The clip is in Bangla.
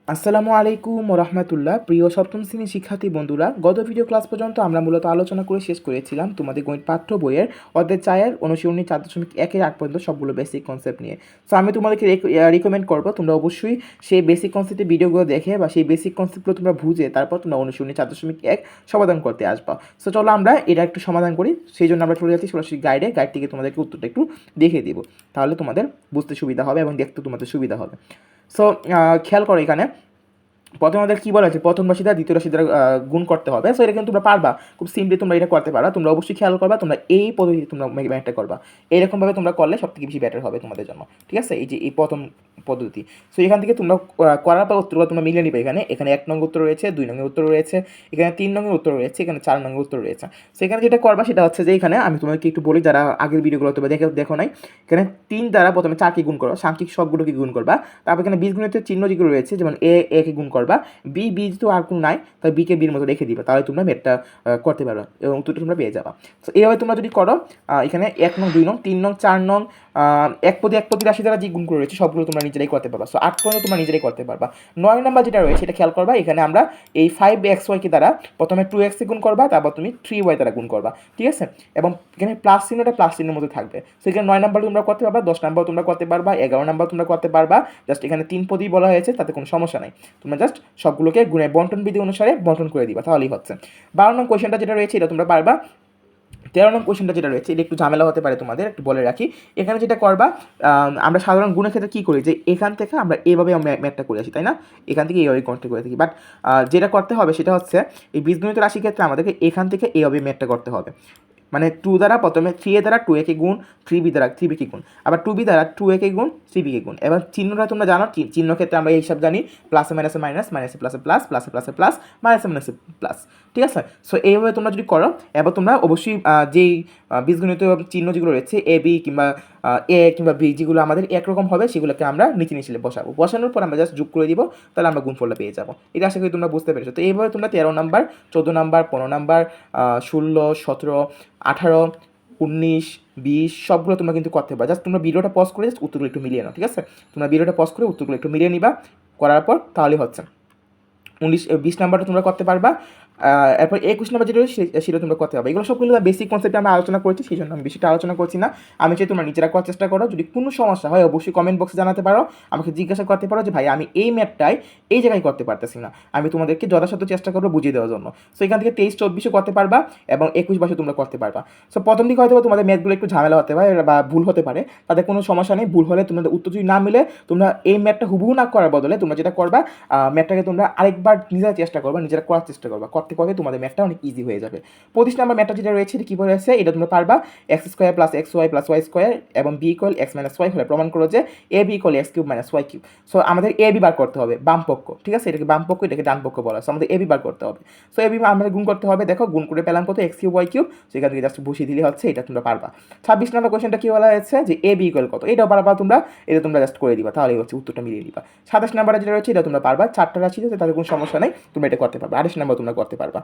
আসসালামু আলাইকুম রহমতুল্লাহ। প্রিয় সপ্তম শ্রেণীর শিক্ষার্থী বন্ধুরা, গত ভিডিও ক্লাস পর্যন্ত আমরা মূলত আলোচনা করে শেষ করেছিলাম তোমাদের গণিত পাঠ্য বইয়ের অধ্যায় 4 অনুশীলনী 4.1 8 পর্যন্ত সবগুলো বেসিক কনসেপ্ট নিয়ে। সো আমি তোমাদেরকে রিকমেন্ড করবো তোমরা অবশ্যই সেই বেসিক কনসেপ্টের ভিডিওগুলো দেখে বা সেই বেসিক কনসেপ্টগুলো তোমরা বুঝে তারপর তোমরা অনুশীলনী 4.1 সমাধান করতে আসবা। সো চলো আমরা এটা একটু সমাধান করি। সেই জন্য আমরা চলে যাচ্ছি সরাসরি গাইড থেকে তোমাদেরকে উত্তরটা একটু দেখিয়ে দিব, তাহলে তোমাদের বুঝতে সুবিধা হবে এবং দেখতে তোমাদের সুবিধা হবে। সো খেয়াল করো, এখানে প্রথম আমাদের কী বলা হচ্ছে, প্রথম রাশি দ্বারা দ্বিতীয় রাশি দ্বারা গুণ করতে হবে। সো এটা কিন্তু তোমরা পারবা, খুব সিম্পলি তোমরা এটা করতে পারবা। তোমরা অবশ্যই খেয়াল করবা, তোমরা এই পদ্ধতি তোমরা ম্যাথটা করবা, এইরকমভাবে তোমরা করলে সব থেকে বেশি বেটার হবে তোমাদের জন্য। ঠিক আছে, এই যে এই প্রথম পদ্ধতি। সো এখান থেকে তোমরা করার পর উত্তরগুলো তোমরা মিলিয়ে নিবে। এখানে 1 নং উত্তর রয়েছে, 2 নং উত্তর রয়েছে, এখানে 3 নং উত্তর রয়েছে, এখানে 4 নং উত্তর রয়েছে। সো এখানে যেটা করবা সেটা হচ্ছে যে এখানে আমি তোমাকে একটু বলি, যারা আগের ভিডিওগুলো তোমরা দেখো নাই। এখানে 3 দ্বারা প্রথমে 4কে গুণ করো, সাংখ্যিক সবগুলোকে গুণ করবা। তারপর এখানে বীজগণিতের চিহ্ন যেগুলো রয়েছে, যেমন এ কে গুণ করবা, বি তো আর কোনো নাই, তাই বিকে বির মতো রেখে দিবা, তাহলে তোমরা ম্যাথটা করতে পারো এবং উত্তরটা তোমরা পেয়ে যাবা। তো এইভাবে তোমরা যদি করো, এখানে 1 নং 2 নং 3 নং 4 নং এক প্রতি রাশি দ্বারা যে গুণগুলো রয়েছে সবগুলো তোমরা নিজেরাই করতে পারবা। সো 8 পর্যন্ত তোমরা নিজেরাই করতে পারবা। 9 নাম্বার যেটা রয়েছে এটা খেয়াল করবা, এখানে আমরা এই 5xy দ্বারা প্রথমে 2x গুণ করবা, তারপর তুমি 3y দ্বারা গুণ করবা। ঠিক আছে, এবং এখানে প্লাস চিহ্নটা প্লাস চিহ্নের মধ্যে থাকবে। সো এখানে 9 নাম্বার তোমরা করতে পারবা, 10 নাম্বার তোমরা করতে পারবা, 11 নাম্বার তোমরা করতে পারবা। জাস্ট এখানে 3 পদই বলা হয়েছে, তাতে কোনো সমস্যা নাই। তোমরা জাস্ট সবগুলোকে গুণে বন্টন বিধি অনুসারে বন্টন করে দিবা, তাহলেই হচ্ছে। 12 নং কোয়েশ্চেনটা যেটা রয়েছে এটা তোমরা পারবা। 13 নং কোয়েশ্চেনটা যেটা রয়েছে এটা একটু ঝামেলা হতে পারে, তোমাদের একটু বলে রাখি। এখানে যেটা করবা, আমরা সাধারণ গুণের ক্ষেত্রে কী করি, যে এখান থেকে আমরা এইভাবে ম্যাথটা করে আসি, তাই না? এখান থেকে এইভাবে কন্ট্যাক্ট করে থাকি। বাট যেটা করতে হবে সেটা হচ্ছে, এই বীজগণিত রাশির ক্ষেত্রে আমাদেরকে এখান থেকে এইভাবে ম্যাথটা করতে হবে। মানে 2 দ্বারা প্রথমে 3a দ্বারা 2a কে গুণ, 3b দ্বারা 3b কে গুণ, আবার 2b দ্বারা 2a কে গুণ, 3b কে গুণ। এবার চিহ্নটা তোমরা জানো, চিহ্ন ক্ষেত্রে আমরা এই হিসাব জানি, প্লাসে মাইনাসে মাইনাস, মাইনাসে প্লাসে প্লাস, প্লাসে প্লাসে প্লাস, মাইনাসে মাইনাসে প্লাস। ঠিক আছে, সো এইভাবে তোমরা যদি করো, এবার তোমরা অবশ্যই যেই বীজগণিত চিহ্ন যেগুলো রয়েছে এ বি কিংবা এ কিংবা বি, যেগুলো আমাদের একরকম হবে সেগুলোকে আমরা নিচে নিচে বসাবো। বসানোর পর আমরা জাস্ট যোগ করে দিব, তাহলে আমরা গুণফলটা পেয়ে যাবো। এটা আশা করি তোমরা বুঝতে পেরেছো। তো এইভাবে তোমরা 13 নাম্বার, 14 নাম্বার, 15 নাম্বার, 16, 17, 18, 19, 20 সবগুলো তোমরা কিন্তু করতে পারো। জাস্ট তোমরা ভিডিওটা পজ করে জাস্ট উত্তরগুলো একটু মিলিয়ে নাও। ঠিক আছে, তোমরা ভিডিওটা পজ করে উত্তরগুলো একটু মিলিয়ে নিবা, করার পর তাহলেই হচ্ছে। 20 নাম্বারটা তোমরা করতে পারবা। এরপর 21 নাম্বার যেটা রয়েছে সেটা তোমরা করতে পারবে। এগুলো সবগুলো বেসিক কনসেপ্টে আমরা আলোচনা করেছি, সেই জন্য আমি বেশিটা আলোচনা করছি না। আমি চাই তোমরা নিজেরা করার চেষ্টা করো। যদি কোনো সমস্যা হয় অবশ্যই কমেন্ট বক্সে জানাতে পারো, আমাকে জিজ্ঞাসা করতে পারো যে ভাই আমি এই ম্যাথটাই এই জায়গায় করতে পারতেছি না, আমি তোমাদেরকে যথাসাধ্য চেষ্টা করবো বুঝিয়ে দেওয়ার জন্য। সো এখান থেকে 23, 24 করতে পারবা এবং 21, 22 তোমরা করতে পারবা। সো প্রথম দিকে হয়তো তোমাদের ম্যাথগুলো একটু ঝামেলা হতে পারে বা ভুল হতে পারে, তাদের কোনো সমস্যা নেই। ভুল হলে তোমাদের উত্তর যদি না মিলে, তোমরা এই ম্যাথটা হুবহু না করার বদলে তোমরা যেটা করবা, ম্যাথটাকে তোমরা আরেকবার নিজেরা চেষ্টা করবা, নিজেরা করার চেষ্টা করবা। করতে করতে তোমাদের ম্যাথটা অনেক ইজি হয়ে যাবে। 25 নাম্বার ম্যাথটা যেটা রয়েছে এটা কী বলে আছে, এটা তোমরা পারবা। X square plus X Y plus Y square এবং B equal X minus Y হলে প্রমাণ করো যে A B equal X cube minus Y cube. So আমাদের এ বি বার করতে হবে, বাম পক্ষ। ঠিক আছে, এটাকে বাম পক্ষ, এটাকে ডান পক্ষ বলা হয়। সো আমাদের এ বি বার করতে হবে। সো এ বি আমাদের গুণ করতে হবে। দেখো গুণ করে পেলাম কত, এক্স কিউব ওয়াই কিউব। সেখান থেকে জাস্ট বসিয়ে দিলে হচ্ছে, এটা তোমরা পারবা। 26 নাম্বার কোয়েশ্চেনটা কী বলা হয়েছে, যে এ বি ইকুয়াল কত, এটাও পারবা তোমরা। এটা তোমরা জাস্ট করে দিবা, তাহলে হচ্ছে উত্তরটা মিলিয়ে দিবা। 27 নাম্বারে যেটা রয়েছে এটা তোমরা পারবা। 4টা রাশি আছে, তাদের কোনো সমস্যা নেই, তোমরা এটা করতে পারবা। 28 নাম্বার তোমরা করতে পারবা।